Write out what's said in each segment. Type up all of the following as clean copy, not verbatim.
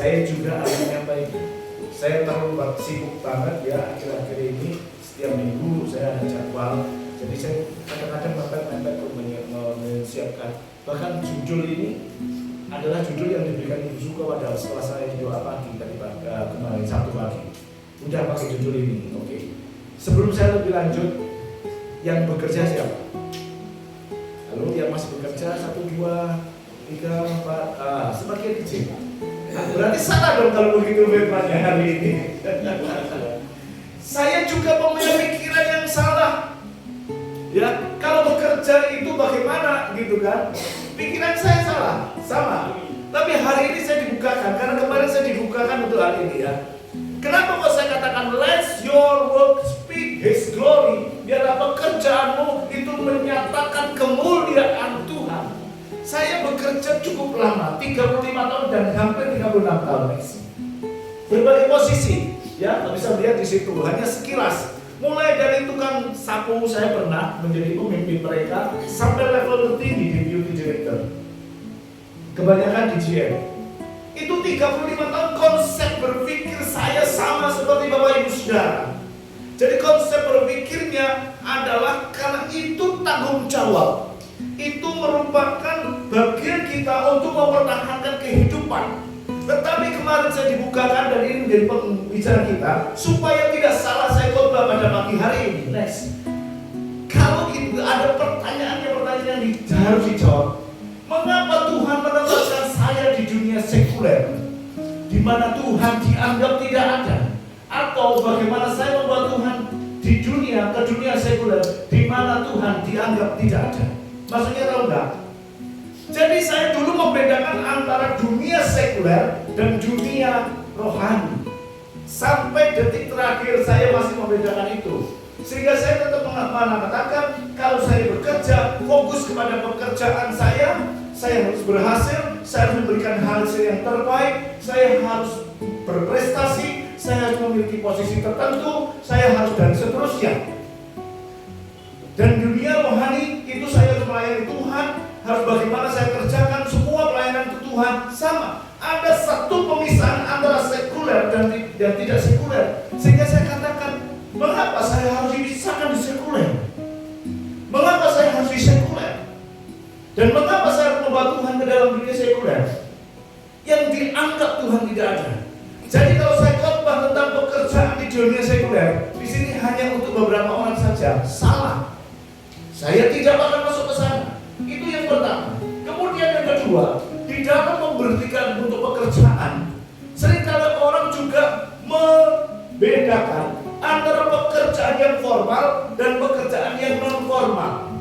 Saya juga anaknya baik. Saya terlalu sibuk banget ya akhir-akhir ini. Setiap minggu saya ada jadwal. Jadi saya kadang-kadang mepet-mepet untuk menyiapkan. Bahkan judul ini adalah judul yang diberikan Ibu Suko pada setelah saya di doa pagi tadi kemarin Sabtu pagi. Udah pakai judul ini, oke. Sebelum saya lebih lanjut, yang bekerja siapa? Lalu yang masih bekerja 1, 2, 3, 4, sebagian kecil. Berarti salah dong kalau begitu firmannya hari ini. Saya juga punya pikiran yang salah. Ya, kalau bekerja itu bagaimana gitu kan? Pikiran saya salah, sama. Tapi hari ini saya dibukakan, karena kemarin saya dibukakan untuk hal ini ya. Kenapa kok saya katakan let your work speak His glory? Biarlah pekerjaanmu itu menyatakan kemuliaan Tuhan. Saya bekerja cukup lama, 35 tahun dan hampir 36 tahun. Berbagai posisi, ya, nggak bisa lihat di situ. Hanya sekilas. Mulai dari tukang sapu saya pernah menjadi pemimpin mereka sampai level tertinggi di beauty director. Kebanyakan di GM. Itu 35 tahun konsep berpikir saya sama seperti Bapak Ibu Saudara. Jadi konsep berpikirnya adalah karena itu tanggung jawab. Itu merupakan bagian kita untuk mempertahankan kehidupan. Tetapi kemarin saya dibukakan dan ini menjadi pembicara kita supaya tidak salah saya khotbah pada pagi hari ini. Next. Kalau gitu ada pertanyaan yang harus dijawab. Mengapa Tuhan menempatkan saya di dunia sekuler, di mana Tuhan dianggap tidak ada? Atau bagaimana saya membawa Tuhan di dunia ke dunia sekuler, di mana Tuhan dianggap tidak ada? Maksudnya tahu nggak? Jadi saya dulu membedakan antara dunia sekuler dan dunia rohani. Sampai detik terakhir saya masih membedakan itu. Sehingga saya tetap mengatakan kalau saya bekerja, fokus kepada pekerjaan saya harus berhasil, saya harus memberikan hasil yang terbaik, saya harus berprestasi, saya harus memiliki posisi tertentu, saya harus dan seterusnya. Dan dunia rohani itu saya harus melayani Tuhan, harus bagaimana saya kerjakan semua pelayanan ke Tuhan sama. Ada satu pemisahan antara sekuler dan tidak sekuler. Sehingga saya katakan, mengapa saya harus dipisahkan di sekuler? Mengapa saya harus di sekuler? Dan mengapa saya harus membawa Tuhan ke dalam dunia sekuler yang dianggap Tuhan tidak ada? Jadi kalau saya khotbah tentang pekerjaan di dunia sekuler, di sini hanya untuk beberapa orang saja, salah. Saya tidak akan masuk ke sana. Itu yang pertama. Kemudian yang kedua, di dalam memberhentikan untuk pekerjaan, seringkali orang juga membedakan antara pekerjaan yang formal dan pekerjaan yang non formal.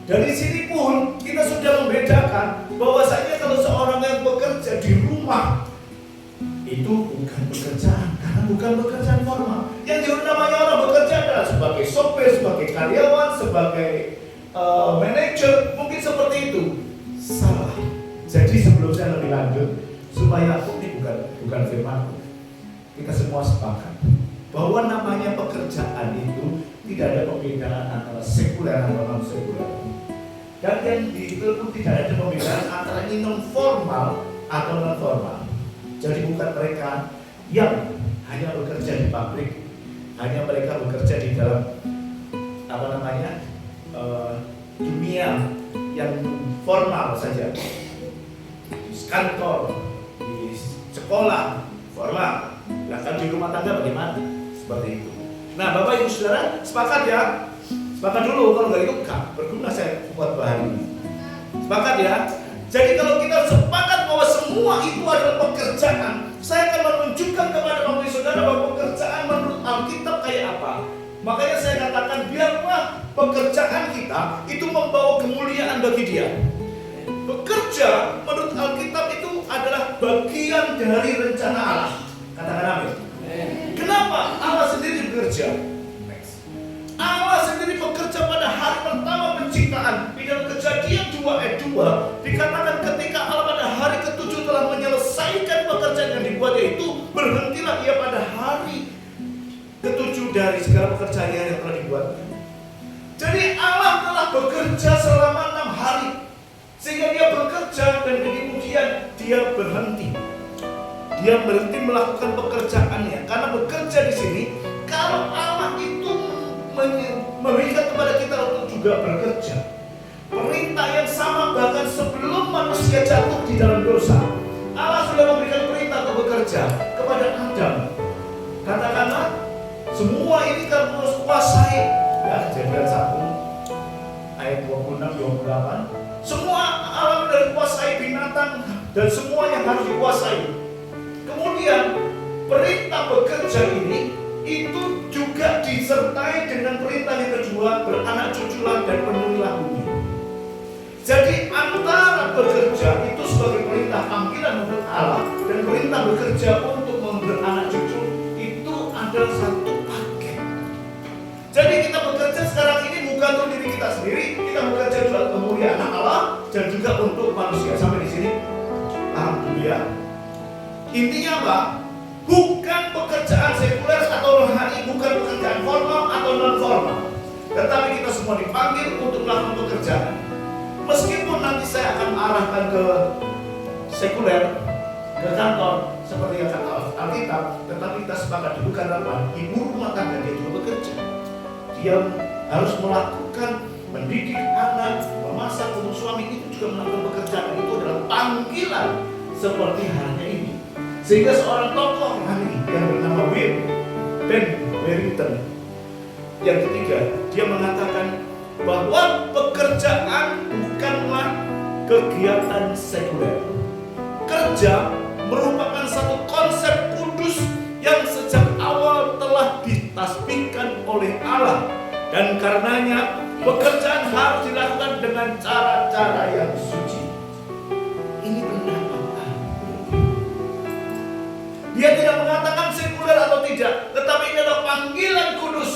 Dari sini pun kita sudah membedakan bahwasanya kalau seorang yang bekerja di rumah itu bukan pekerjaan, karena bukan pekerjaan formal. Yang namanya orang bekerja adalah sebagai sopir, sebagai karyawan, sebagai manajer, mungkin seperti itu. Salah. Jadi sebelum saya lebih lanjut, supaya ini bukan firman, kita semua sepakat bahwa namanya pekerjaan itu tidak ada pembedaan antara sekuler atau non sekuler. Dan yang itu pun tidak ada pembedaan antara ini non formal atau non formal. Jadi bukan mereka yang hanya bekerja di pabrik, hanya mereka bekerja di dalam dunia yang formal saja, di kantor, di sekolah formal. Bahkan di rumah tangga bagaimana? Seperti itu. Nah, Bapak Ibu Saudara, sepakat ya? Sepakat dulu, kalau nggak itu berguna saya buat bahan ini. Sepakat ya? Jadi kalau kita sepakat bahwa semua itu adalah pekerjaan, saya akan menunjukkan kepada Bapak Ibu Saudara bahwa pekerjaan menurut Alkitab kayak apa. Makanya saya katakan biarlah pekerjaan kita itu membawa kemuliaan bagi Dia. Bekerja menurut Alkitab itu adalah bagian dari rencana Allah. Katakan amin. Kenapa Allah sendiri bekerja? Allah sendiri bekerja pada hari pertama penciptaan. Di dalam Kejadian 2 ayat 2 dikatakan ketika Allah pada hari ke-7 telah menyelesaikan pekerjaan yang dibuatnya itu, berhentilah Ia pada hari ke-7 dari segala pekerjaan yang telah dibuatnya. Jadi Allah telah bekerja selama 6 hari, sehingga Dia bekerja dan kemudian Dia berhenti. dia berhenti melakukan pekerjaannya. Karena bekerja di sini, kalau Allah itu memberikan kepada kita untuk juga bekerja. Perintah yang sama bahkan sebelum manusia jatuh di dalam dosa, Allah sudah memberikan perintah untuk bekerja kepada Adam. Katakanlah, semua ini kamu harus kuasai. Ya, Kejadian 1 ayat 26-28. Semua alam dan kuasai binatang dan semua yang harus dikuasai. Kemudian perintah bekerja ini itu juga disertai dengan perintah yang kedua, beranak cuculah dan penuhilah bumi. Jadi antara bekerja itu sebagai perintah panggilan untuk Allah dan perintah bekerja untuk beranak cucu itu adalah satu paket. Jadi kita bekerja sekarang ini bukan untuk diri kita sendiri, kita bekerja juga untuk kemuliaan Allah dan juga untuk manusia. Sampai di sini, alhamdulillah. Intinya apa? Bukan pekerjaan sekuler atau rohani, bukan pekerjaan formal atau non formal, tetapi kita semua dipanggil untuk melakukan pekerjaan. Meskipun nanti saya akan arahkan ke sekuler, ke kantor seperti yang kata Alkitab, tetapi kita sepakat dulu karena apa? Ibu rumah tangga dia juga bekerja. Dia harus melakukan mendidik anak, memasak untuk suami, itu juga melakukan pekerjaan. Itu adalah panggilan seperti halnya ini. Sehingga seorang tokoh rohani yang bernama Ben Warrington yang ketiga, dia mengatakan bahwa pekerjaan bukanlah kegiatan sekuler. Kerja merupakan satu konsep kudus yang sejak awal telah ditasbihkan oleh Allah, dan karenanya pekerjaan harus dilakukan dengan cara-cara yang suci. Ini benar Allah. Dia tidak mengatakan sekuler atau tidak, tetapi ini adalah panggilan kudus.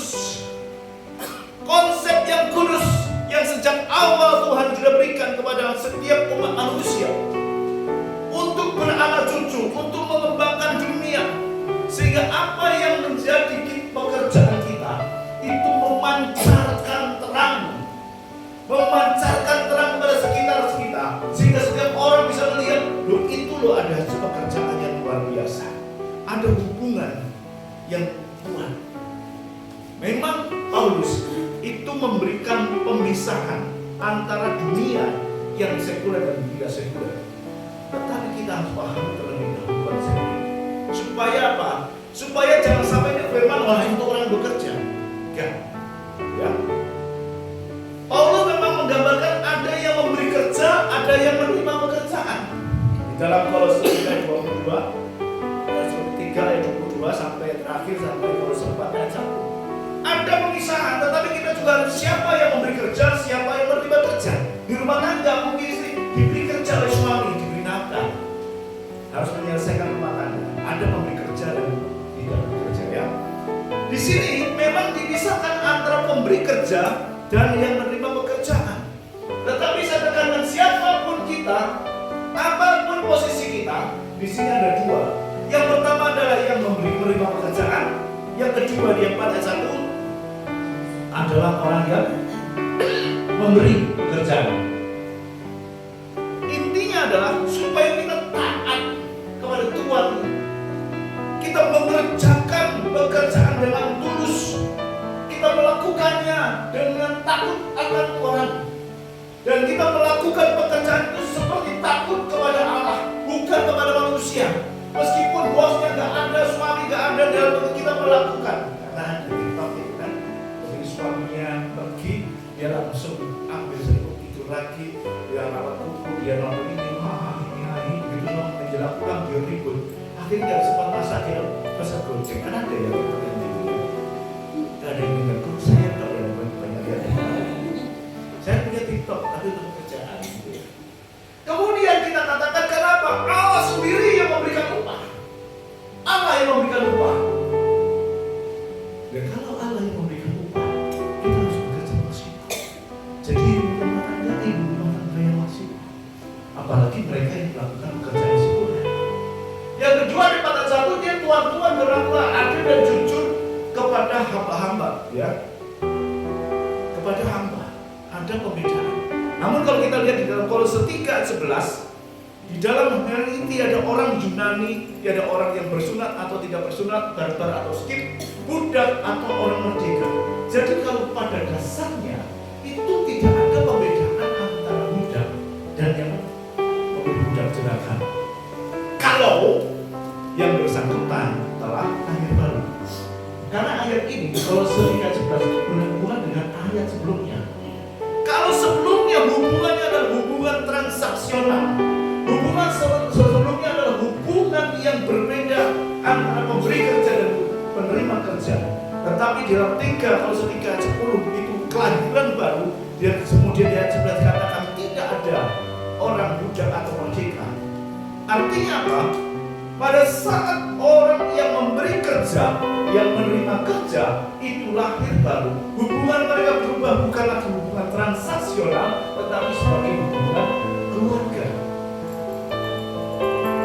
Konsep yang kudus yang sejak awal Tuhan sudah berikan kepada setiap umat manusia untuk beranak cucu, untuk mengembangkan dunia, sehingga apa yang menjadi pekerjaan kita itu memancarkan terang kepada sekitar kita, sehingga setiap orang bisa melihat, loh itu loh ada pekerjaan yang luar biasa, ada hubungan yang kuat. Memang Paulus itu memberikan pemisahan antara dunia yang sekuler dan dunia sekuler. Tetapi kita harus paham terlebih dahulu konsep ini. Supaya apa? Supaya jangan sampai dia firman wah itu orang bekerja. Ya. Paulus memang menggambarkan ada yang memberi kerja, ada yang menerima pekerjaan. Di dalam Kolose 3 ayat 22, ayat 22 sampai terakhir sampai Kolose 4 ayat 1. Ada pemisahan, tetapi kita juga harus siapa yang memberi kerja, siapa yang menerima kerja. Di rumah tangga mungkin istri diberi kerja oleh suami, diberi nafkah, harus menyelesaikan rumah tangga. Ada memberi kerja dan tidak memberi kerja, ya. Di sini memang dipisahkan antara pemberi kerja dan yang menerima pekerjaan. Tetapi saya tekankan siapapun kita, apapun posisi kita, di sini ada dua. Yang pertama adalah yang menerima pekerjaan, yang kedua di 4 ayat 1 adalah orang yang memberi pekerjaan. Intinya adalah supaya kita taat kepada Tuhan, kita mengerjakan pekerjaan dengan tulus, kita melakukannya dengan takut akan Tuhan, dan kita melakukan pekerjaan itu seperti takut kepada Allah, bukan kepada manusia. Meskipun bosnya gak ada, suami gak ada, dalam kita melakukan. Karena ada TikTok itu kan, jadi suaminya pergi, dia langsung ambil selimut itu lagi, dia rawat kuku, dia nonton ini, gitu loh, menjelang pulang dia ribut. Akhirnya gak sempat masak, dia pesan gojek. Kan ada ya TikTok yang gitu. Gak ada yang dengar, saya tak ada banyak lihat. Saya punya TikTok, tapi untuk pekerjaan. Kemudian kita katakan kenapa? Allah sendiri yang memberikan upah. Allah yang memberikan upah. Dan kalau Allah yang memberikan upah, kita harus bekerja maksimal. Jadi rumah tangga yang maksimal. Apalagi mereka yang melakukan pekerjaan sekuler. Yang kedua di pada satu dia tuan-tuan berlakulah adil dan jujur kepada hamba-hamba, ya. Kepada hamba ada pembedaan. Namun kalau kita lihat di dalam Kolose 3 ayat 11, Di dalam hari ini ada orang Yunani, ada orang yang bersunat atau tidak bersunat, barbar atau skip, budak atau orang merdeka. Jadi kalau pada dasarnya itu tidak ada perbedaan antara budak dan yang budak jeratan. Kalau yang bersangkutan telah lahir baru. Karena ayat ini kalau Kolose 11 berhubungan dengan ayat sebelumnya. Kalau sebelumnya hubungannya adalah hubungan transaksional, hubungan sebelumnya adalah hubungan yang berbeda antara pemberi kerja dan penerima kerja. Tetapi di dalam Kolose 3 ayat 10 itu kelahiran baru. Dan kemudian di ayat 11 katakan tidak ada orang budak atau merdeka. Artinya apa? Pada saat orang yang memberi kerja, yang menerima kerja, itu lahir baru. Hubungan mereka berubah bukan lagi hubungan transaksional, tetapi sebagai hubungan keluarga.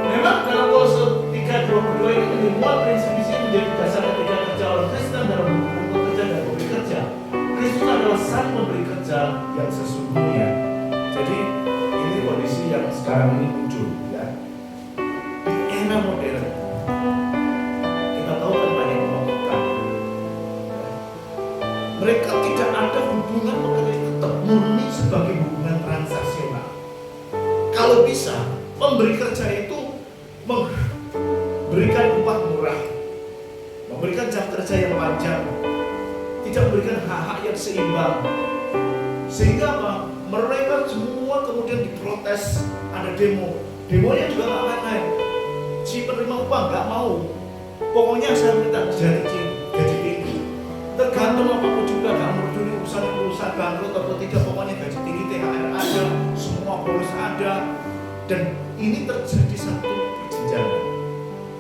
Memang dalam Kolose 3:22 ini dimuat prinsip ini menjadi dasar etika kerja orang Kristen dalam hubungan pekerja dan pemberi kerja. Kristus adalah sang pemberi kerja yang sesungguhnya. Jadi ini kondisi yang sekarang ini muncul, ya. Di era modern, kita tahu kan banyak pemasukan. Mereka tidak ada hubungan pekerja, tetap murni sebagai hubungan transaksional. Kalau bisa, pemberi kerja itu memberikan upah murah, memberikan jam kerja yang wajar, tidak memberikan hak-hak yang seimbang. Sehingga apa? Mereka semua kemudian diprotes, ada demo. Demonya juga nggak main-main. Si penerima upah nggak mau. Pokoknya saya minta gaji tinggi. Tergantung apapun juga, nggak peduli perusahaan bangkrut atau tidak. Pokoknya gaji tinggi, THR ada, semua bonus ada. Dan ini terjadi satu perjenjangan.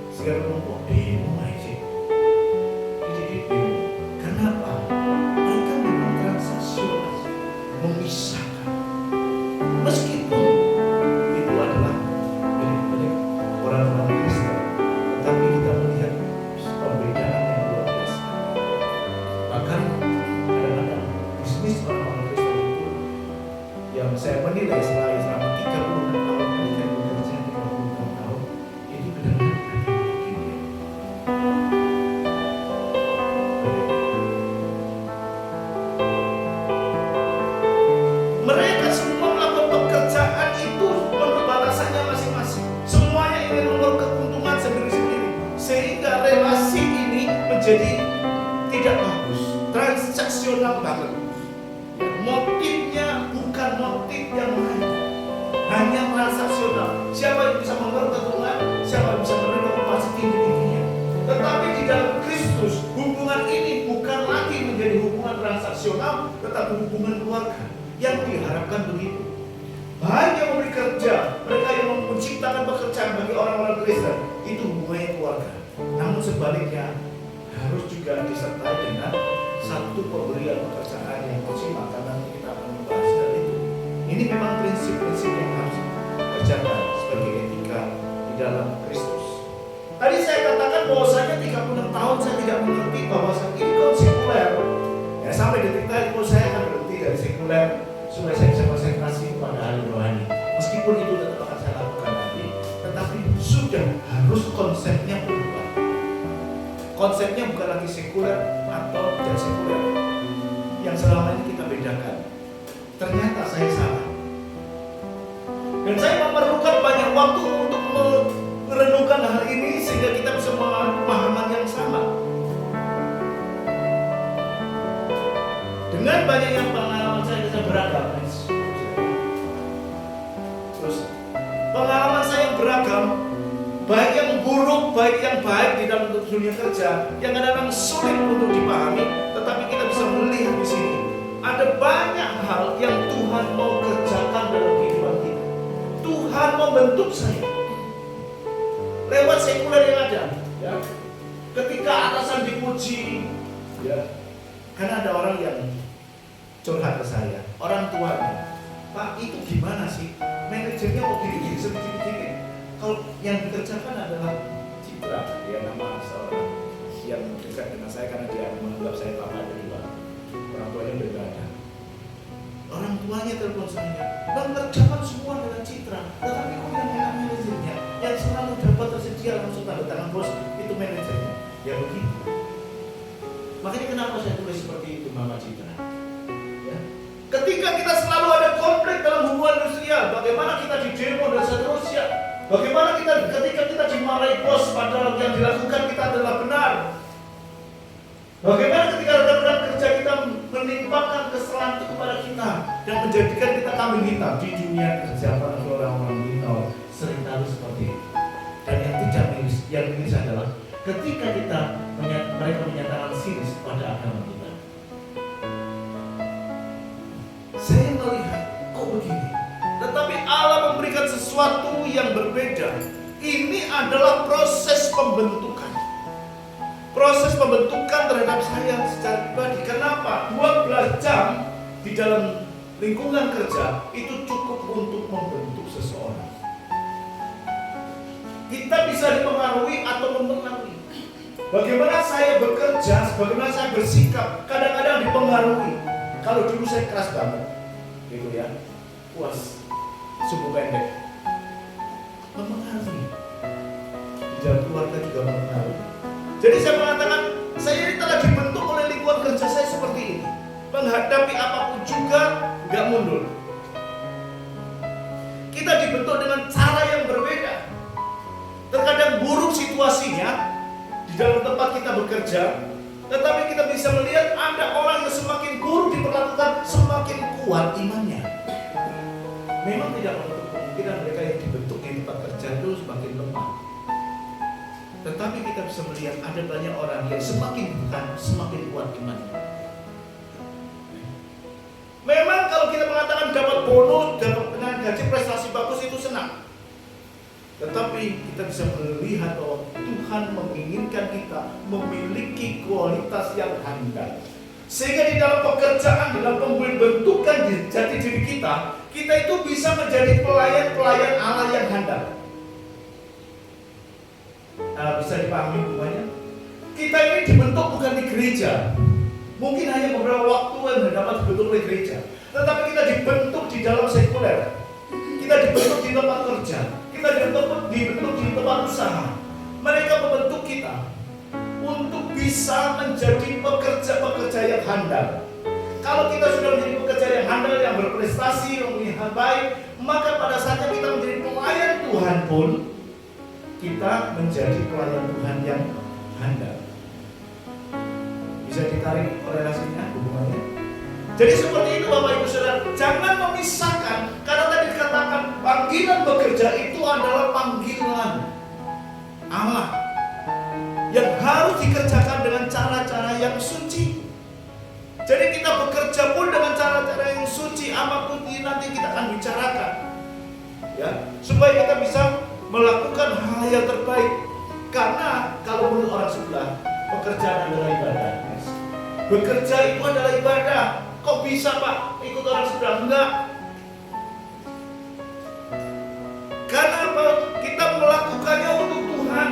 Sehingga kelompok demo aja. Jadi demo. Kenapa? Mereka memang transaksional, memisahkan. Meskipun itu adalah milik orang-orang Kristen, tetapi kita melihat perbedaan yang luar biasa. Bahkan kadang-kadang bisnis orang-orang Kristen itu yang saya menilai selama 36 tahun pendidikan bekerja 36 tahun itu benar-benar begini. Mereka semua melakukan pekerjaan itu menurut batasannya masing-masing. Semuanya ingin menurut keuntungan sendiri-sendiri. Sehingga relasi ini menjadi tidak bagus, transaksional banget. Motifnya bukan motif yang lain, hanya transaksional. Siapa yang bisa menurut keuntungan, siapa yang bisa menerima upah setinggi-tingginya. Tetapi di dalam Kristus, hubungan ini bukan lagi menjadi hubungan transaksional, tetapi hubungan keluarga. Yang diharapkan begitu. Baik yang memberi kerja, mereka yang menciptakan pekerjaan bagi orang-orang Kristen, itu hubungannya keluarga. Namun sebaliknya harus juga disertai dengan satu pemberian pekerjaan yang maksimal. Karena kita akan membahas hal itu. Ini memang prinsip-prinsip yang harus dikerjakan sebagai etika di dalam Kristus. Tadi saya katakan bahwasanya 36 tahun saya tidak mengerti bahwasanya ini sekuler. Ya, sampai detik tadi pun saya akan berhenti dari sekuler supaya saya bisa konsentrasi kepada hal rohani. Meskipun itu tetap akan saya lakukan nanti, tetapi sudah harus konsepnya berubah. Konsepnya bukan lagi sekuler atau tidak sekuler yang selama ini kita bedakan. Ternyata saya salah. Dan saya memerlukan banyak waktu untuk merenungkan hal ini sehingga kita bisa pemahaman yang sama. Dengan banyaknya pengalaman saya beragam. Terus pengalaman saya beragam, baik yang buruk, baik yang baik di dalam dunia kerja, yang kadang-kadang sulit untuk dipahami, tetapi kita bisa melihat di sini. Ada banyak hal yang Tuhan mau kerjakan dalam kehidupan kita. Tuhan mau bentuk saya lewat sekuler yang ada. Ya. Ketika atasan dipuji, ya, karena ada orang yang curhat ke saya, orang tuanya, Pak itu gimana sih? Manajernya kok gini-gini, sedikit-sedikit. Kalau yang dikerjakan adalah Citra, dia nama seorang yang dekat dengan saya karena dia menganggap saya papa dari Pak. Orang tuanya berbeda. Orang tuanya telepon saya, "Bang, kerjakan semua dengan Citra, tetapi kok yang enak manajernya, yang selalu dapat tersedia langsung tanda tangan bos, itu manajernya." Ya begitu. Makanya kenapa saya tulis seperti itu, Mama Citra? Ya. Ketika kita selalu ada konflik dalam hubungan industrial, bagaimana kita di demo dan seterusnya, bagaimana ketika kita dimarahi bos padahal yang dilakukan kita adalah benar. Bagaimana ketika rekan-rekan kerja kita menimpakan kesalahan itu kepada kita dan menjadikan kita kambing hitam di dunia kerja para orang-orang minor seringkali seperti itu. Dan yang tidak miris adalah ketika mereka menyatakan siris pada agama kita. Saya melihat, kok begini? Tetapi Allah memberikan sesuatu yang berbeda. Ini adalah proses pembentukan. Proses pembentukan terhadap saya secara pribadi. Kenapa? 12 jam di dalam lingkungan kerja itu cukup untuk membentuk seseorang. Kita bisa dipengaruhi atau mempengaruhi. Bagaimana saya bekerja, bagaimana saya bersikap, kadang-kadang dipengaruhi. Kalau dulu saya keras banget, gitu ya, puas, suku pendek, mempengaruhi. Di dalam keluarga juga mempengaruhi. Jadi saya mengatakan, saya ini telah dibentuk oleh lingkungan kerja saya seperti ini. Menghadapi apapun juga, nggak mundur. Kita dibentuk dengan cara yang berbeda. Terkadang buruk situasinya di dalam tempat kita bekerja, tetapi kita bisa melihat ada orang yang semakin buruk diperlakukan, semakin kuat imannya. Memang tidak menutup kemungkinan mereka yang dibentuk di tempat kerja itu semakin lemah. Tetapi kita bisa melihat ada banyak orang yang semakin bukan, semakin kuat imannya. Memang kalau kita mengatakan dapat bonus, dapat gaji, prestasi bagus itu senang. Tetapi kita bisa melihat bahwa Tuhan menginginkan kita memiliki kualitas yang handal. Sehingga di dalam pekerjaan, dalam pembentukan jati diri kita itu bisa menjadi pelayan-pelayan Allah yang handal. Bisa dipahami hubungannya? Kita ini dibentuk bukan di gereja. Mungkin hanya beberapa waktu yang dapat dibentuk oleh gereja. Tetapi kita dibentuk di dalam sekuler. Kita dibentuk di tempat kerja. Kita dibentuk di tempat usaha. Mereka membentuk kita untuk bisa menjadi pekerja-pekerja yang handal. Kalau kita sudah menjadi pekerja yang handal, yang berprestasi, yang baik, maka pada saatnya kita menjadi pelayan Tuhan pun, kita menjadi pelayan Tuhan yang handal. Bisa ditarik korelasinya, hubungannya. Jadi seperti itu Bapak Ibu Saudara, jangan memisahkan, karena tadi dikatakan panggilan bekerja itu adalah panggilan Allah yang harus dikerjakan dengan cara-cara yang suci. Jadi kita bekerja pun dengan cara-cara yang suci, apapun nanti kita akan bicarakan, ya, supaya kita bisa melakukan hal yang terbaik. Karena kalau menurut orang sebelah, pekerjaan adalah ibadah. Bekerja itu adalah ibadah. Kok bisa Pak ikut orang sebelah? Enggak. Karena apa? Kita melakukannya untuk Tuhan.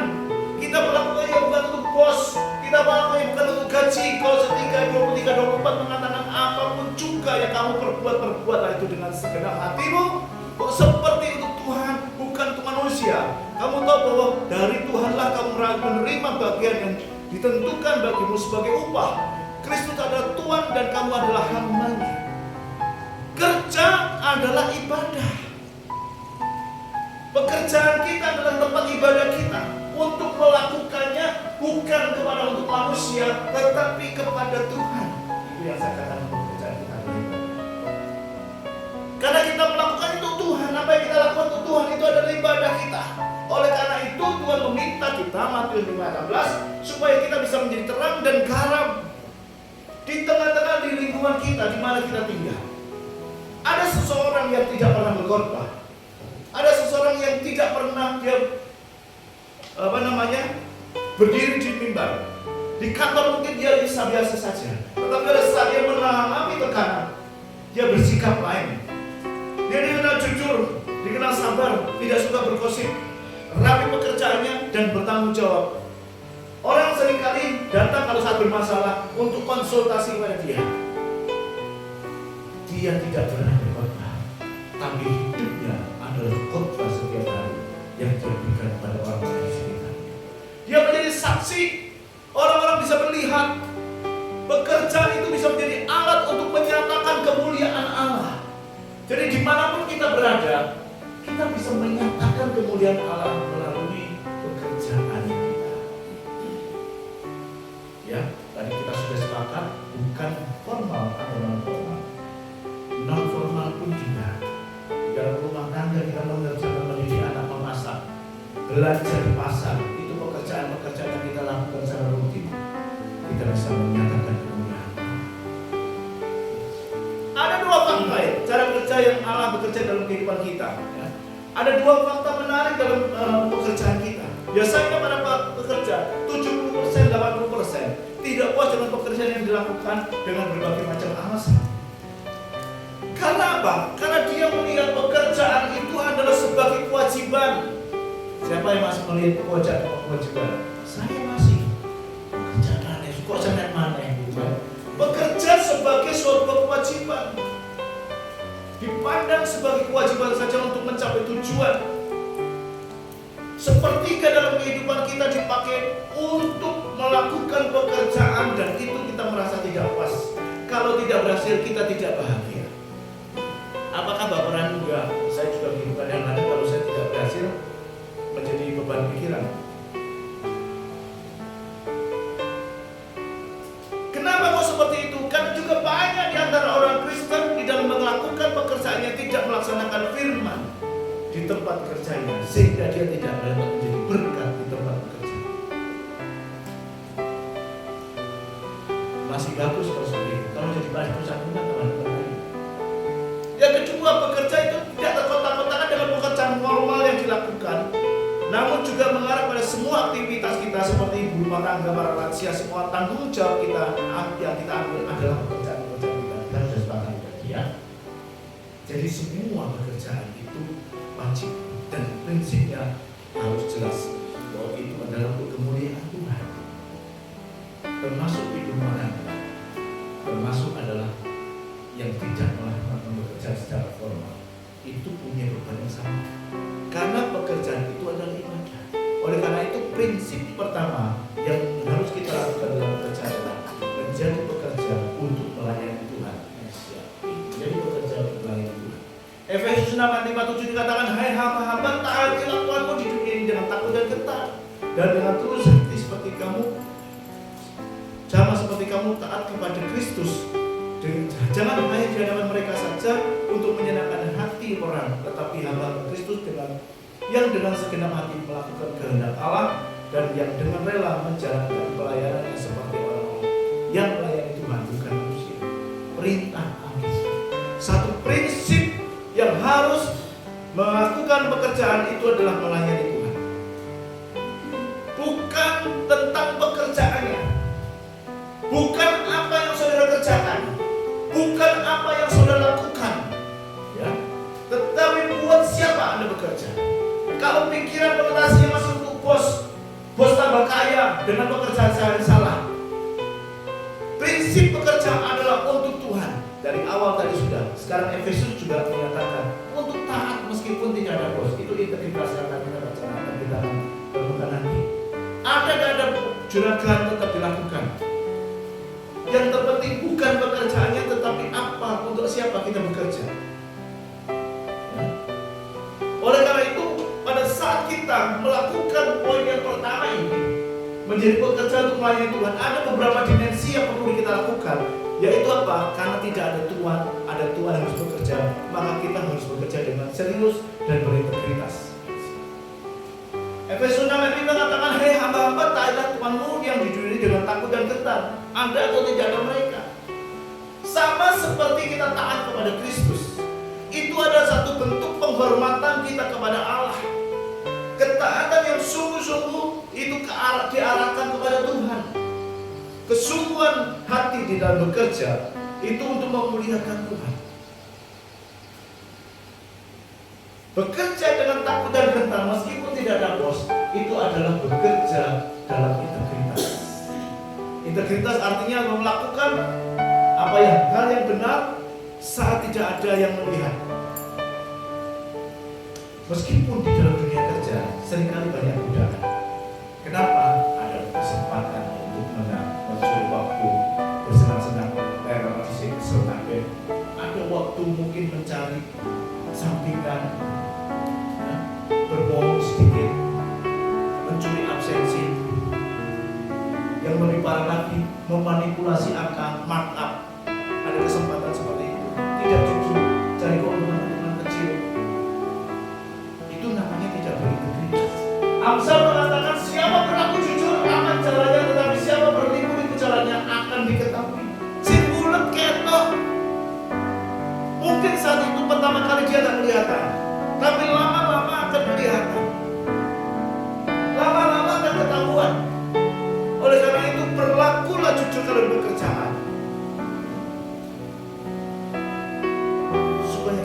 Kita melakukannya bukan untuk bos. Kita melakukannya bukan untuk gaji. Kalau 23, 24 mengatakan apapun juga yang kamu perbuatlah itu dengan segenap hatimu. Kok seperti untuk Tuhan, bukan untuk manusia. Kamu tahu bahwa dari Tuhanlah kamu menerima bagian yang ditentukan bagimu sebagai upah. Kristus adalah Tuhan dan kamu adalah hamba-Nya. Kerja adalah ibadah. Pekerjaan kita adalah tempat ibadah kita. Untuk melakukannya bukan untuk manusia, tetapi kepada Tuhan. Itu yang saya katakan pekerjaan kita. Karena kita melakukan itu Tuhan, apa yang kita lakukan untuk Tuhan itu adalah ibadah kita. Oleh karena itu Tuhan meminta kita, Matius 5:16, supaya kita bisa menjadi terang dan garam di tengah-tengah di lingkungan kita, di mana kita tinggal. Ada seseorang yang tidak pernah berkhotbah. Ada seseorang yang tidak pernah dia berdiri di mimbar. Di kantor mungkin dia bisa biasa saja. Tetapi pada saat dia mengalami tekanan, dia bersikap lain. Dia dikenal jujur, dikenal sabar, tidak suka bergosip, rapi pekerjaannya dan bertanggung jawab. Orang seringkali datang kalau saat bermasalah untuk konsultasi kepada dia. Dia dia tidak pernah berkhotbah, tapi hidupnya adalah khotbah setiap hari yang dia berikan kepada orang-orang di sekitarnya. Dia menjadi saksi, orang-orang bisa melihat pekerjaan itu bisa menjadi alat untuk menyatakan kemuliaan Allah. Jadi dimanapun kita berada, kita bisa menyatakan kemuliaan Allah melalui pekerjaan kita. Ya, tadi kita sudah sepakat, bukan formal atau non formal. Non formal pun juga. Di dalam rumah tangga kita mengerjakan, mendidik anak, memasak, belanja di pasar, itu pekerjaan-pekerjaan yang kita lakukan secara rutin. Kita bisa menyatakan kemuliaan. Ada dua fakta ya, cara kerja yang Allah bekerja dalam kehidupan kita. Ya. Ada dua fakta menarik dalam pekerjaan kita. Biasanya para pekerja 70%, 80% tidak puas dengan pekerjaan yang dilakukan dengan berbagai macam alasan. Karena apa? Karena dia melihat pekerjaan itu adalah sebagai kewajiban. Siapa yang masih melihat kewajiban? Saya masih pekerjaan kok sangat mana gitu kan? Bekerja sebagai suatu kewajiban, dipandang sebagai kewajiban saja untuk mencapai tujuan. Sepertiga dalam kehidupan kita dipakai untuk melakukan pekerjaan dan itu kita merasa tidak puas. Kalau tidak berhasil kita tidak bahagia. Apakah baperan juga? Saya juga begitu kadang-kadang kalau saya tidak berhasil menjadi beban pikiran. Kenapa kok seperti itu? Karena juga banyak di antara orang Kristen di dalam melakukan pekerjaannya tidak melaksanakan firman di tempat kerjanya, sehingga dia tidak dapat menjadi berkat di tempat bekerja. Masih bagus kalau seperti itu. Kalau jadi bahan perusahaan teman-teman. Yang kedua, pekerja itu tidak terkotak-kotakan dengan pekerjaan formal yang dilakukan, namun juga mengarah pada semua aktivitas kita seperti ibu rumah tangga, para lansia, semua tanggung jawab kita yang kita ambil adalah pekerjaan-pekerjaan kita. Kita sudah sepakat ya. Jadi semua pekerjaan itu wajib dan prinsipnya harus jelas bahwa itu adalah untuk kemuliaan Tuhan. Termasuk ibu rumah tangga, termasuk adalah yang tidak melakukan pekerjaan secara formal, itu punya beban yang sama. Karena pekerjaan itu adalah ibadah. Oleh karena itu prinsip pertama yang harus kita lakukan dalam pekerjaan adalah menjadi pekerja untuk melayani Tuhan. Menjadi pekerja untuk melayani Tuhan. Efesus 6:5-7 dikatakan, hai hamba-hamba, taatilah Tuhanmu di dunia ini dengan takut dan gentar, dan dengan tulus hati seperti kamu, sama seperti kamu taat kepada Kristus. Jangan hanya di hadapan mereka saja untuk menyenangkan hati orang, tetapi hamba Kristus yang dengan segenap hati melakukan kehendak Allah dan yang dengan rela menjalankan pelayanannya seperti orang yang melayani Tuhan, bukan manusia. Perintah Alkitab. Satu prinsip yang harus melakukan pekerjaan itu adalah melayani Tuhan. Bukan tentang pekerjaannya, bukan apa yang saudara kerjakan, bukan apa yang saudara lakukan, ya. Tetapi buat siapa Anda bekerja? Kalau pikiran konotasinya masih untuk bos tambah kaya dengan pekerjaan saya salah. Prinsip pekerjaan adalah untuk Tuhan. Dari awal tadi sudah. Sekarang Efesus juga menyatakan untuk taat meskipun tidak ada bos. Itu integritas yang akan kita baca, akan kita lakukan nanti. Ada dan ada juragan tetap dilakukan. Yang terpenting bukan pekerjaannya, tetapi apa, untuk siapa kita bekerja. Ya. Oleh karena itu, pada saat kita melakukan poin yang pertama ini, menjadi pekerja untuk melayani Tuhan, ada beberapa dimensi yang perlu kita lakukan. Yaitu apa? Karena tidak ada Tuhan, ada Tuhan harus bekerja, maka kita harus bekerja dengan serius dan berintegritas. Efesus 6:5 mengatakan, hei hamba-hamba, taatlah Tuhanmu yang di dunia dengan takut dan gentar. Anda atau tidak ada mereka. Sama seperti kita taat kepada Kristus. Itu adalah satu bentuk penghormatan kita kepada Allah. Ketaatan yang sungguh-sungguh itu diarahkan kepada Tuhan. Kesungguhan hati di dalam bekerja itu untuk memuliakan Tuhan. Bekerja dengan takut dan gentar meskipun tidak ada bos, itu adalah bekerja dalam integritas. Integritas artinya melakukan hal yang benar saat tidak ada yang melihat. Meskipun di dalam dunia kerja seringkali banyak godaan. Kenapa? Ada kesempatan untuk mencuri waktu bersenang-senang, relaksasi, kesenangan. Ada waktu mungkin mencari sampingan, ya, berbohong sedikit, mencuri absensi. Yang lebih parah lagi, memanipulasi angka, markup. Ada kesempatan seperti itu. Tidak jujur, cari keuntungan kecil. Itu namanya tidak berintegritas. Amsal mengatakan siapa berlaku jujur aman caranya, tetapi siapa berliku-liku caranya akan diketahui. Simbulet ketok. Mungkin saat itu pertama kali dia tidak kelihatan, tapi lama-lama akan kelihatan. Lama-lama akan ketahuan. Oleh karena itu berlakulah jujur dalam pekerjaan. Supaya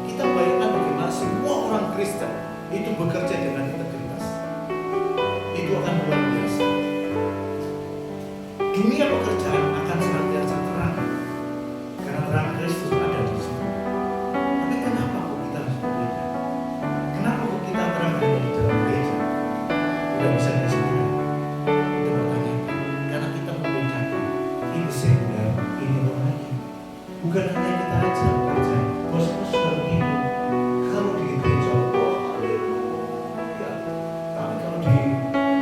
kita bayangkan bagaimana semua orang Kristen itu bekerja dengan integritas. Itu akan luar biasa. Dunia pekerjaan akan senantiasa terang. Karena terang Kristus ada di sini. Tapi kenapa kok kita harus berbeda? Kenapa kok kita terang hanya di dalam gereja? Tidak bisa di sini. Itu pertanyaan. Karena kita membedakan. Ini sekuler, ini rohani. Bukan hanya kita aja bekerja. Bos-bos sudah begitu. Kalau di gereja, oh haleluya. Tapi kalau di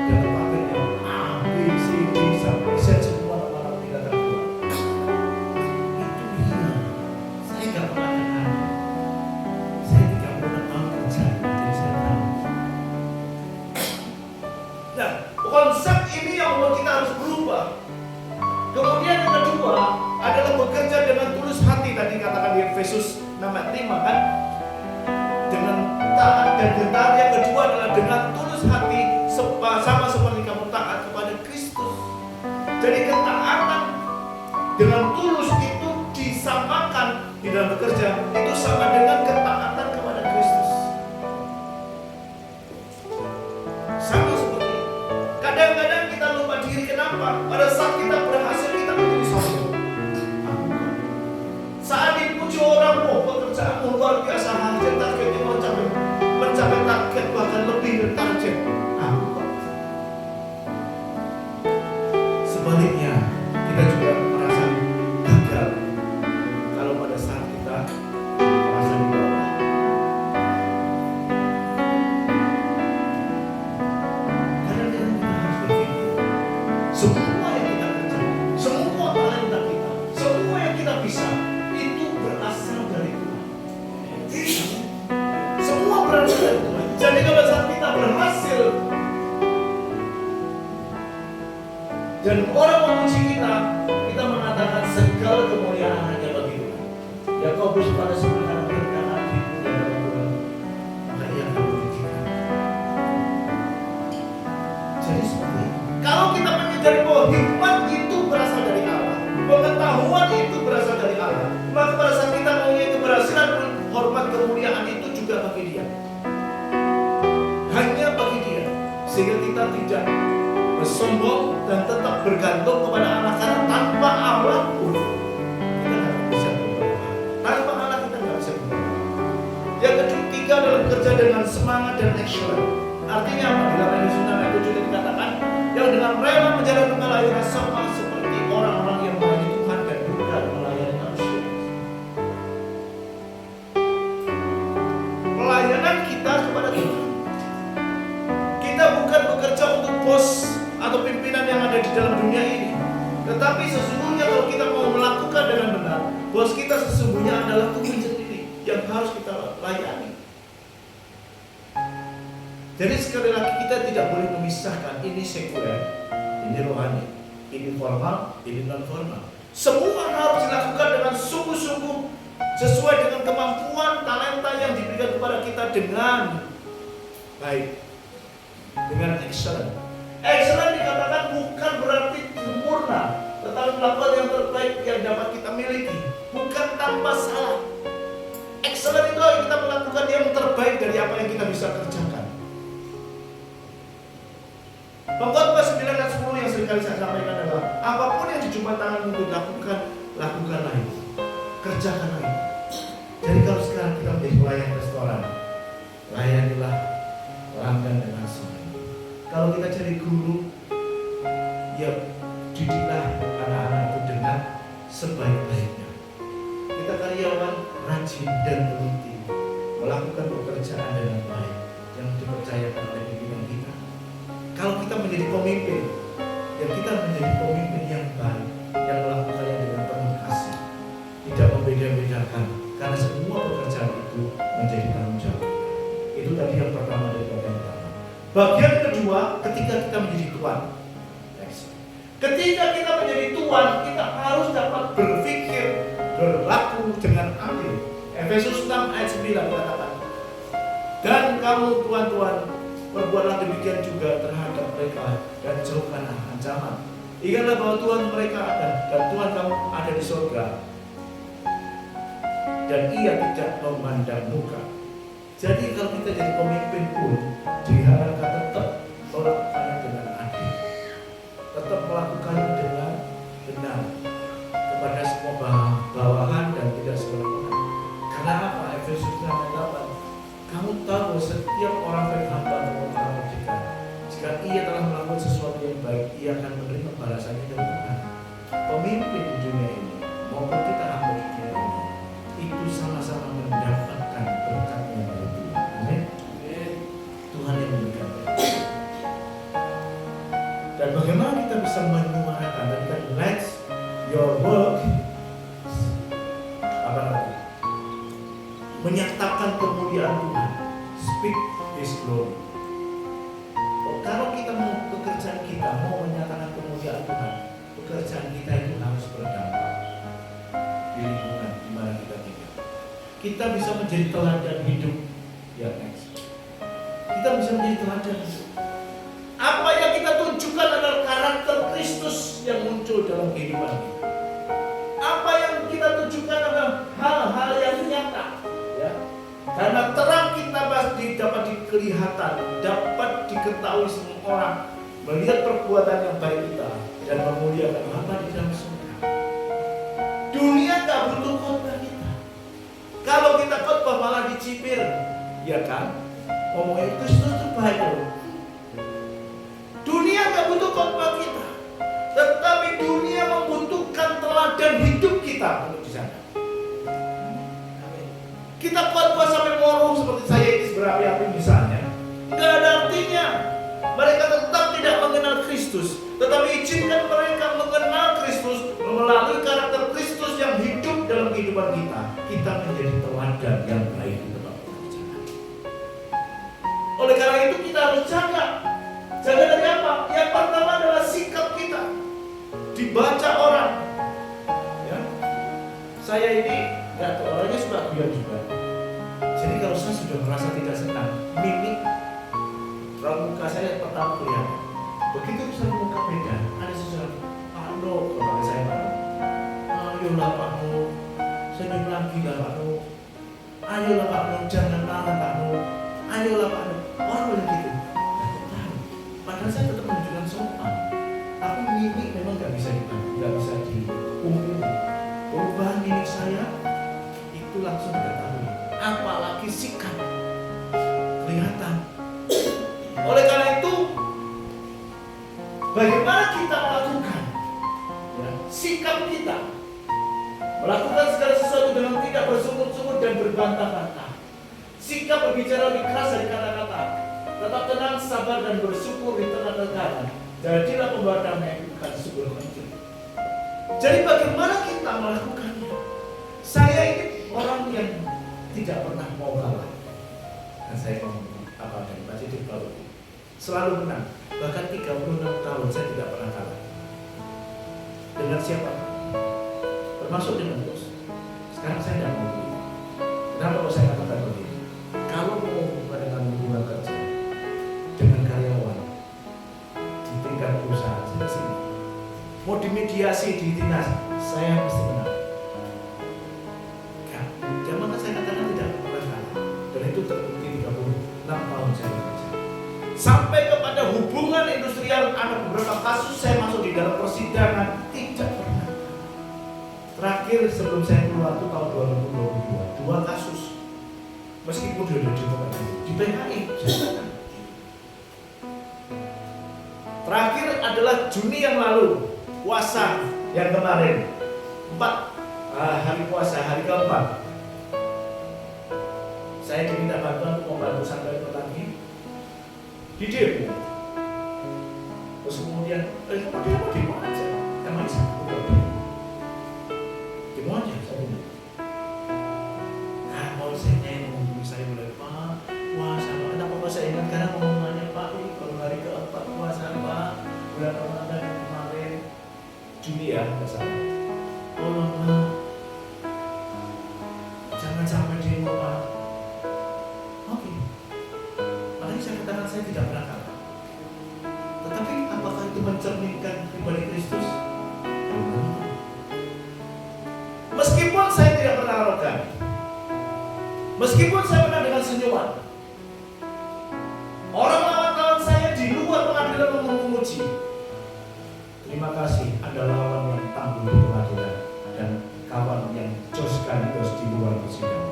dalam pabriknya A, B, C, D sampai Z semua nama-nama tidak terbuat. Itu dia. Saya nggak pernah kenal. Saya 36 tahun kerja, jadi saya tahu. Nah, konsep ini yang membuat kita harus berubah. Kemudian yang kedua adalah bekerja dengan tulus hati. Tadi katakan di Efesus 6:5 kan, dengan taat dan gentar. Yang kedua adalah dengan tulus hati, sama seperti kamu taat kepada Kristus. Jadi ketaatan dengan tulus itu disamakan di dalam bekerja, itu sama dengan ketaatan kepada Kristus. Sama seperti itu. Kadang-kadang kita lupa diri. Kenapa? Pada saat kita berhasil kita menjadi sombong. Saat dipuji orang, oh pekerjaanmu luar biasa, hasil targetnya mencapai target bahkan lebih dari target. Sebaliknya, kita juga merasa gagal kalau pada saat kita merasa di bawah. Kadang-kadang kita harus berpikir, semua yang kita kerjakan, semua talenta kita, semua yang kita bisa, itu berasal dari Tuhan. Semua berasal dari Tuhan. Jadi kalau saat kita berhasil dan orang memuji kita, kita mengatakan segala kemuliaan hanya bagi Tuhan. Yakobus pada 10 berkata di dunia Tuhan, maka ia akan meninggikan. Jadi seperti itu. Kalau kita menyadari bahwa hikmat itu berasal dari Allah, pengetahuan itu berasal dari Allah, maka pada saat kita mempunyai keberhasilan, hormat kemuliaan itu juga bagi Dia. Hanya bagi Dia. Sehingga kita tidak bersombong dan tetap bergantung kepada Allah. Karena tanpa Allah pun kita tidak bisa berbuat. Tanpa Allah kita tidak bisa berbuat. Yang ketiga adalah bekerja dengan semangat dan excellent. Artinya apa? Di dalam Efesus 6:7 dikatakan yang dengan rela menjalankan pelayanan sama seperti orang-orang yang melayani Tuhan dan bukan melayani manusia. Pelayanan kita kepada Tuhan. Kita bukan bekerja untuk bos atau pimpinan yang ada di dalam dunia ini. Tetapi sesungguhnya kalau kita mau melakukan dengan benar, bos kita sesungguhnya adalah Tuhan sendiri yang harus kita layani. Jadi sekali lagi kita tidak boleh memisahkan ini sekuler, ini rohani, ini formal, ini non formal. Semua harus dilakukan dengan sungguh-sungguh sesuai dengan kemampuan, talenta yang diberikan kepada kita dengan baik, dengan excellent. Excellent dikatakan bukan berarti sempurna, tetapi melakukan yang terbaik yang dapat kita miliki, bukan tanpa salah. Excellent itu kita melakukan yang terbaik dari apa yang kita bisa kerjakan. Pengkhotbah 9:10 yang seringkali saya sampaikan adalah apapun yang dijumpai tangan untuk lakukan, lakukanlah itu. bekerja karena itu. Jadi kalau sekarang kita menjadi pelayan restoran, layanilah pelanggan dengan semangat. Kalau kita jadi guru, ya didiklah anak-anak itu dengan sebaik-baiknya. Kita karyawan rajin dan teliti, melakukan pekerjaan dengan baik yang dipercayakan oleh pimpinan kita. Kalau kita menjadi pemimpin, ya kita menjadi pemimpin yang baik, yang melakukannya dengan penuh kasih, tidak membeda-bedakan, karena semua pekerjaan itu menjadi tanggung jawab. Itu tadi yang pertama dari bagian pertama. Bagian kedua, ketika kita menjadi tuan. Ketika kita menjadi tuan, kita harus dapat berpikir, berlaku dengan adil. Efesus 6 ayat 9 katakan, dan kamu tuan-tuan, perbuatlah demikian juga terhadap mereka dan jauhkanlah ancaman. Ingatlah bahwa Tuhan mereka ada dan Tuhan kamu ada di surga, dan Ia tidak memandang muka. Jadi kalau kita jadi pemimpin pun diharapkan tetap melakukannya dengan adil, tetap melakukannya dengan benar kepada semua bawahan dan tidak sembarangan. Karena apa? Efesus 6 ayat 8. Kamu tahu setiap orang berhamba kepada orang merdeka. Jika ia telah melakukan sesuatu yang baik, ia akan menerima balasannya dari Tuhan. Pemimpin di dunia ini maupun kita hamba di dunia ini, itu sama-sama mendapatkan berkatnya dari Tuhan. Amin. Tuhan yang memberikan berkat. Dan bagaimana kita bisa menyuarakan dan let your work menyatakan kemuliaan Tuhan, speak His glory. Kalau kita mau pekerjaan kita mau menyatakan kemuliaan Tuhan, pekerjaan kita itu harus berdampak di lingkungan di mana kita tinggal. Kita bisa menjadi teladan hidup. Ya, next. Kita bisa menjadi teladan hidup. Apa yang kita tunjukkan adalah karakter Kristus yang muncul dalam kehidupan kita. Apa yang kita tunjukkan adalah hal-hal yang nyata. Karena terang kita pasti dapat kelihatan, dapat diketahui semua orang, melihat perbuatan yang baik kita dan memuliakan Bapa di dalam surga. Dunia tak butuh khotbah kita. Kalau kita khotbah malah dicibir, ya kan? Ngomongin Kristus itu baik loh. Dunia tak butuh khotbah kita, tetapi dunia membutuhkan teladan hidup kita untuk di sana. Kita khotbah sampai murung seperti saya ini berapi-api misalnya, nggak ada artinya. Mereka tetap tidak mengenal Kristus, tetapi izinkan mereka mengenal Kristus melalui karakter Kristus yang hidup dalam kehidupan kita. Kita menjadi teladan yang baik di tempat pekerjaan. Oleh karena itu kita harus jaga. Jaga dari apa? Yang pertama adalah sikap kita dibaca orang. Ya, saya ini nggak tahu orangnya suka guyon juga. Jadi kalau saya sudah merasa tidak senang, mimik raut muka saya pertama kelihatan. Begitu saya muka beda, ada sesuatu. Pak No, kalau saya Pak No, ayolah Pak No, senyum lagi lah Pak No, ayolah Pak No, jangan marah Pak No, ayolah Pak No. Orang begitu. Padahal saya tetap menunjukkan sopan, tapi mimik memang nggak bisa dipungkiri. Perubahan mimik saya itu langsung diketahui, apalagi sikap kelihatan. Oleh karena itu, bagaimana kita melakukan ya, sikap kita melakukan segala sesuatu dengan tidak bersungut-sungut dan berbantah-bantah. Sikap berbicara lebih keras dari kata-kata, tetap tenang, sabar dan bersyukur di tengah tekanan. Jadilah pembawa damai, bukan sumber konflik. Jadi bagaimana kita melakukannya? Saya ini orang yang tidak pernah mau kalah. Dan saya ngomong apa dari Pak Citi kalau selalu menang. Bahkan 36 tahun saya tidak pernah kalah. Dengan siapa? Termasuk dengan bos. Sekarang saya tidak mau begitu. Kenapa kalau saya katakan begini? Kalau mau dengan hubungan kerja dengan karyawan di tingkat perusahaan saya sini, mau dimediasi di dinas, saya mesti menang. Jangan saya katakan tidak pernah kalah. Dan itu terbukti 36 tahun saya bekerja. Sampai kepada hubungan industrial, ada beberapa kasus saya masuk di dalam persidangan tidak pernah. Terakhir terakhir sebelum saya keluar itu tahun 2022, 2 kasus. Meskipun dia udah ditemukan di PKI, saya katakan. Terakhir adalah Juni yang lalu, puasa yang kemarin, 4 hari puasa, hari keempat. Saya diminta bantuan untuk membantu sampai petani di demo. Terus kemudian, demo aja, emang bisa demo aja, saya bilang. Nah, mau saya menghubungi saya mulai, Pak, puasa, kenapa Pak saya ingat karena ngomongannya Pak, kalau hari keempat puasa Pak, bulan Ramadan kemarin, Juni ya, nggak salah. Tolong Pak, jangan sampai demo Pak. Oke. Makanya saya katakan saya tidak pernah kalah. Tetapi apakah itu mencerminkan pribadi Kristus? Meskipun saya tidak pernah arogan, meskipun saya pernah dengan senyuman, orang lawan saya di luar pengadilan memuji. Terima kasih, Anda lawan yang tangguh di pengadilan dan kawan yang joskan terus di luar persidangan.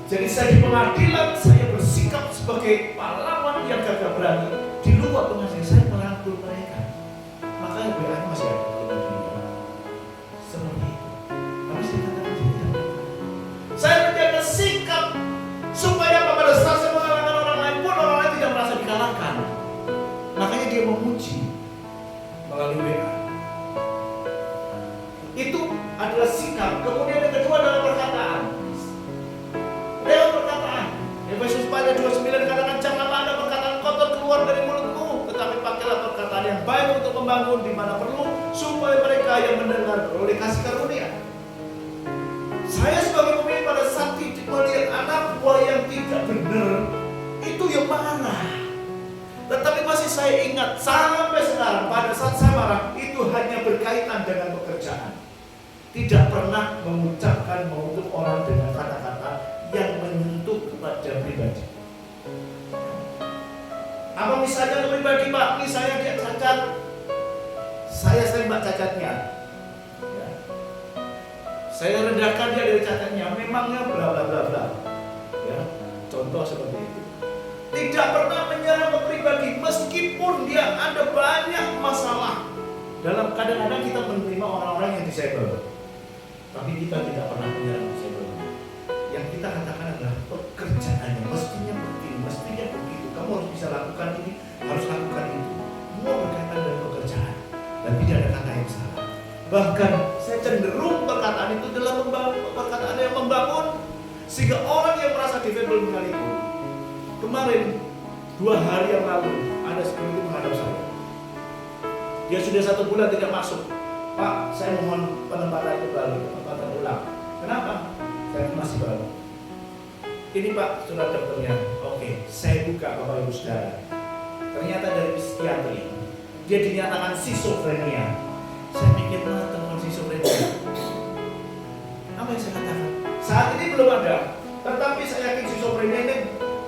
Jadi saya di pengadilan, saya bersikap sebagai pahlawan yang gagah berani. Di luar pengadilan saya merangkul mereka. Makanya WA masih ada. Seperti itu. Tapi saya katakan tidak. Saya menjaga sikap supaya pada saat saya mengalahkan orang lain pun orang lain tidak merasa dikalahkan. Makanya dia memuji melalui WA. Itu adalah sikap. Kemudian yang kedua adalah perkataan. Lewat perkataan. Efesus pada 29 katakan, janganlah ada perkataan kotor keluar dari mulutmu, tetapi pakailah perkataan yang baik untuk membangun di mana perlu, supaya mereka yang mendengar beroleh kasih karunia. Saya sebagai pemimpin pada saat melihat anak buah yang tidak benar, itu yang marah. Tetapi masih saya ingat sampai sekarang, pada saat saya marah, itu hanya berkaitan dengan pekerjaan. Tidak pernah mengucapkan mengutuk orang dengan kata-kata yang menyentuh kepada pribadi. Apa misalnya ke pribadi, Pak, ini saya dia cacat, saya tembak cacatnya, ya. Saya rendahkan dia dari cacatnya, memangnya bla bla bla bla, ya. Contoh seperti itu. Tidak pernah menyerang ke pribadi, meskipun dia ada banyak masalah. Dalam kadang-kadang kita menerima orang-orang yang disable, tapi kita tidak pernah menyerang disable. Yang kita katakan adalah pekerjaannya, mestinya begini, mestinya begitu. Kamu harus bisa lakukan ini, harus lakukan itu. Semua berkaitan dengan pekerjaan dan tidak ada kata yang salah. Bahkan saya cenderung perkataan itu adalah perkataan yang membangun, sehingga orang yang merasa difabel sekalipun. Kemarin 2 hari yang lalu ada security menghadap saya. Dia sudah 1 bulan tidak masuk. Pak, saya mohon penempatan kembali, penempatan ulang. Kenapa? Saya masih baru. Ini Pak, surat dokternya. Oke, saya buka Bapak Ibu Saudara. Ternyata dari psikiatri, dia dinyatakan schizophrenia. Saya pikir teman schizophrenia. Apa yang saya katakan? Saat ini belum ada, tetapi saya yakin schizophrenia ini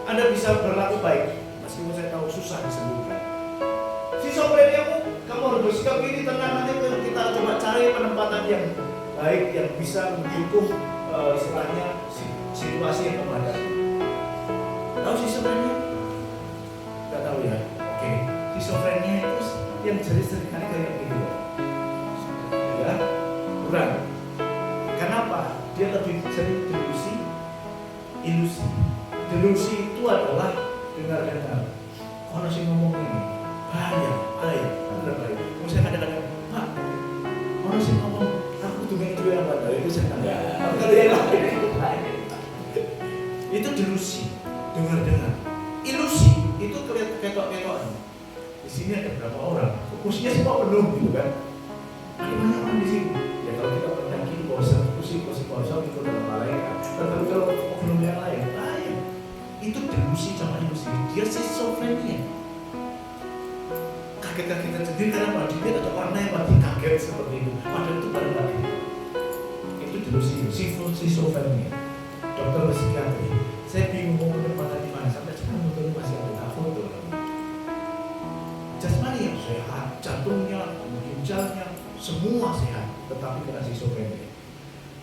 Anda bisa berlaku baik, meskipun saya tahu susah disembuhkan. Schizophreniamu, kamu harus bersikap ini, tenang, nanti kita coba cari penempatan yang baik yang bisa mendukung istilahnya situasi yang kamu hadapi. Tahu schizophrenia? Gak tahu ya? Oke. Schizophrenia itu yang jadi seringkali kayak gitu, ya, kurang. Kenapa? Dia lebih sering delusi, ilusi. Delusi itu adalah dengar-dengar. Orang sih ngomong ini, bahaya, benar bahaya. Kalau saya kadang-kadang, Pak, orang sih ngomong, aku dengan itu yang batal, itu saya tanya. Kalau yang lain itu delusi, dengar-dengar. Ilusi itu ketok-ketokan. Di sini ada berapa orang? Kursinya semua penuh gitu kan? Ada banyak orang di sini. Ya kalau kita pendaki kursi kosong itu dalam malaikat. Tetapi kalau oknum yang lain, itu delusi sama ilusi. Dia schizophrenia. Kaget-kagetan sendiri karena dia ada orang lain mati kaget seperti itu. Padahal itu baru mati. Itu delusi, schizophrenia. Dokter psikiatri. Saya bingung mau penempatan di mana. Sampai sekarang motornya masih ada foto. Jasmani yang sehat, jantungnya, ginjalnya semua sehat, tetapi kena schizophrenia.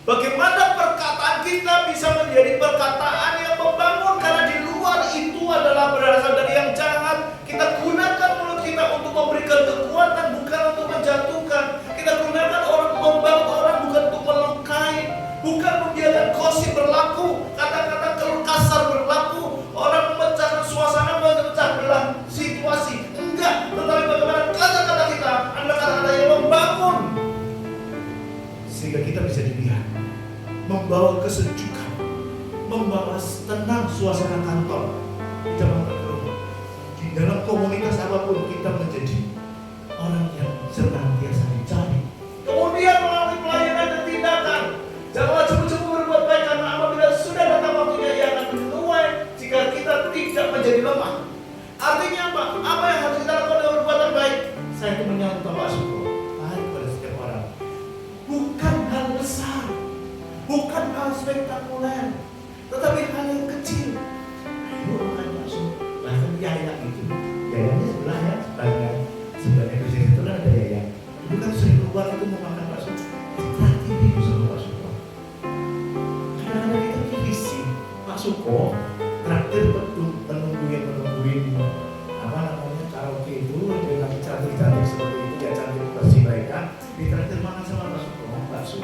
Bagaimana perkataan kita bisa menjadi perkataan yang membangun, karena di luar itu adalah berasal dari yang jahat. Kita gunakan mulut kita untuk memberikan kekuatan, bukan untuk menjatuhkan. Kita gunakan orang membangun orang, bukan untuk melukai, bukan membiarkan gosip berlaku, kata-kata keluh kasar berlaku, orang memecahkan suasana, memecah belah situasi. Enggak, tetapi bagaimana kata-kata kita adalah kata-kata yang membangun, sehingga kita bisa dilihat, membawa kesejukan, membawa tenang suasana kantor, di zaman berkerumun, di dalam komunitas apapun kita menjadi orang yang senantiasa dicari. Kemudian melalui pelayanan dan tindakan, janganlah cepat-cepat berbuat baik, karena apabila sudah datang waktunya ia akan menuai jika kita tidak menjadi lemah. Artinya apa? Apa yang harus kita lakukan dengan perbuatan baik? Saya itu menyantap Pak Syukur baik pada setiap orang. Bukan hal besar, bukan hal spektakuler, tetapi hal yang kecil. Ayo makan bakso, bahkan Yaya itu, Yayanya sebelahnya, sebelahnya di sini itu ada Yaya. Dulu kan sering keluar itu mau makan bakso, traktir itu sama Pak Suko. Kadang-kadang kita kisi Pak Suko, traktir penungguin apa namanya karaoke itu, dia lagi cantik-cantik seperti itu, ya cantik bersih mereka, ditraktir makan sama Pak Suko, bakso.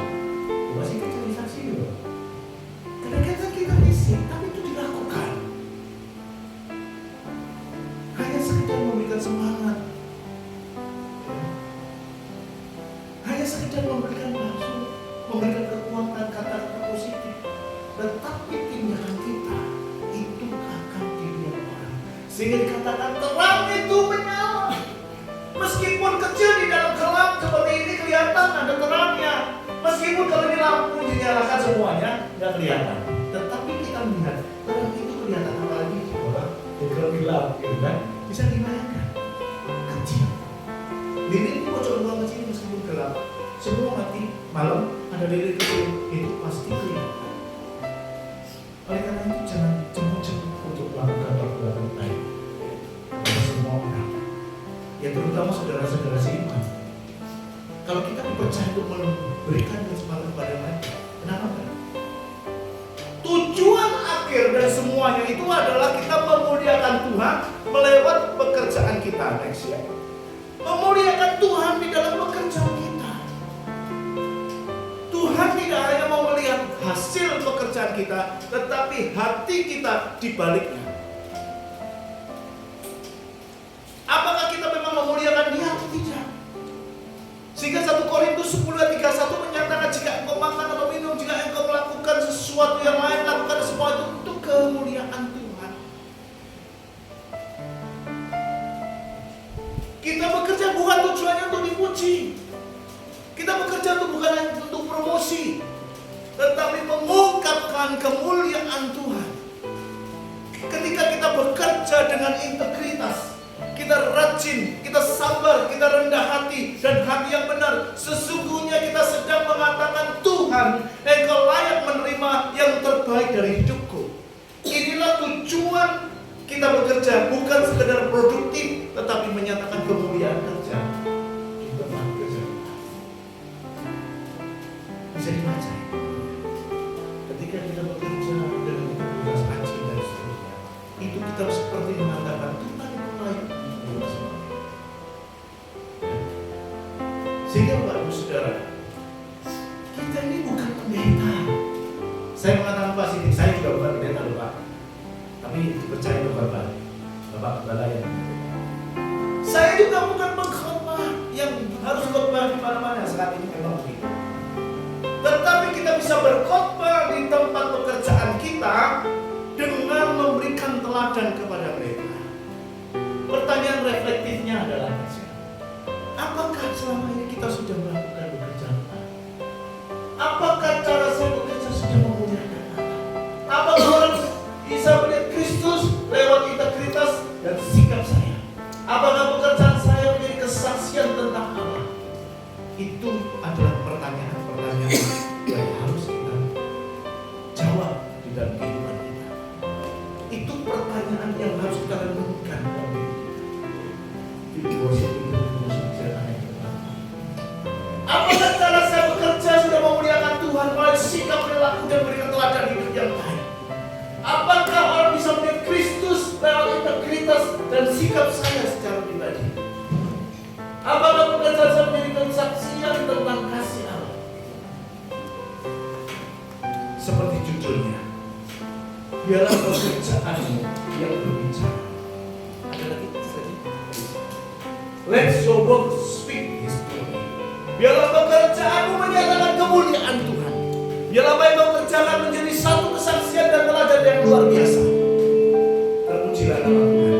Masih kecil-kecil loh. Kadang-kadang kita isi, tapi itu dilakukan. Hanya sekedar memberikan semangat, hanya sekedar memberikan maksud, memberikan kekuatan, kata-kata positif. Tetapi tindakan kita itu akan dilihat orang, sehingga dikatakan terang itu menyala. Meskipun kecil di dalam gelap seperti ini kelihatan ada terangnya. Meskipun kalau ini lampu dinyalakan semuanya nggak kelihatan, tetapi kita melihat terang itu kelihatan, apalagi orang yang gelap gitu kan, bisa dibayangkan kecil. Lilin itu bocor ruang kecil meskipun gelap, semua mati malam ada lilin kecil itu pasti kelihatan. Oleh karena itu jangan jemput-jemput untuk melakukan perbuatan baik kepada semua orang, ya terutama saudara-saudara seiman. Kalau kita dipercaya untuk memberikan kesempatan kepada mereka, kenapa enggak? Tujuan akhir dari semuanya itu adalah kita memuliakan Tuhan melewat pekerjaan kita. Next ya. Memuliakan Tuhan di dalam pekerjaan kita. Tuhan tidak hanya mau melihat hasil pekerjaan kita, tetapi hati kita di baliknya. Apakah kita memang memuliakan Dia atau tidak? Sehingga 1 Korintus 10:31 menyatakan, jika engkau makan atau minum, jika engkau melakukan sesuatu yang lain, lakukan semua itu untuk kemuliaan Tuhan. Kita bekerja bukan tujuannya untuk dipuji. Kita bekerja bukan untuk promosi, tetapi mengungkapkan kemuliaan Tuhan. Ketika kita bekerja dengan integritas, kita rajin, kita sabar, kita rendah hati dan hati yang benar, sesungguhnya kita sedang mengatakan, Tuhan, Engkau layak menerima yang terbaik dari hidupku. Inilah tujuan kita bekerja, bukan sekedar produktif, tetapi menyatakan kemuliaan kerja di tempat kerja kita. Bisa dibaca. Ketika kita bekerja dengan integritas, rajin dan seterusnya, itu kita seperti mengatakan, Tuhan itu layak. Sehingga Bapak Ibu Saudara, kita ini bukan pendeta. Saya mengatakan Pak Sidik, saya juga bukan pendeta loh Pak, tapi dipercaya oleh Bapak Kepala yang saya juga bukan pengkhotbah yang harus khotbah di mana-mana saat ini memang begitu. Tetapi kita bisa berkhotbah di tempat pekerjaan kita dengan memberikan teladan kepada mereka. Pertanyaan reflektifnya adalah, apakah selama ini kita sudah melakukan pekerjaan Allah? Apakah cara saya bekerja sudah memuliakan Allah? Apakah orang bisa melihat Kristus lewat integritas dan sikap saya? Apakah pekerjaan saya menjadi kesaksian tentang Allah? Itu adalah pertanyaan-pertanyaan yang harus kita jawab di dalam kehidupan kita. Itu pertanyaan yang harus kita renungkan dalam hidup kita. Di worship itu Apakah cara saya bekerja sudah memuliakan Tuhan melalui sikap perilaku dan berikan teladan hidup yang baik? Apakah orang bisa melihat Kristus lewat integritas dan sikap saya secara pribadi? Apakah pekerjaan saya menjadi kesaksian tentang kasih Allah? Seperti judulnya, biarlah pekerjaanmu yang berbicara. Ada lagi tadi. Let your work speak His glory. Biarlah pekerjaanmu menyatakan kemuliaan Tuhan. Biarlah apa yang kau kerjakan menjadi satu kesaksian dan teladan yang luar biasa. Terpujilah nama Tuhan.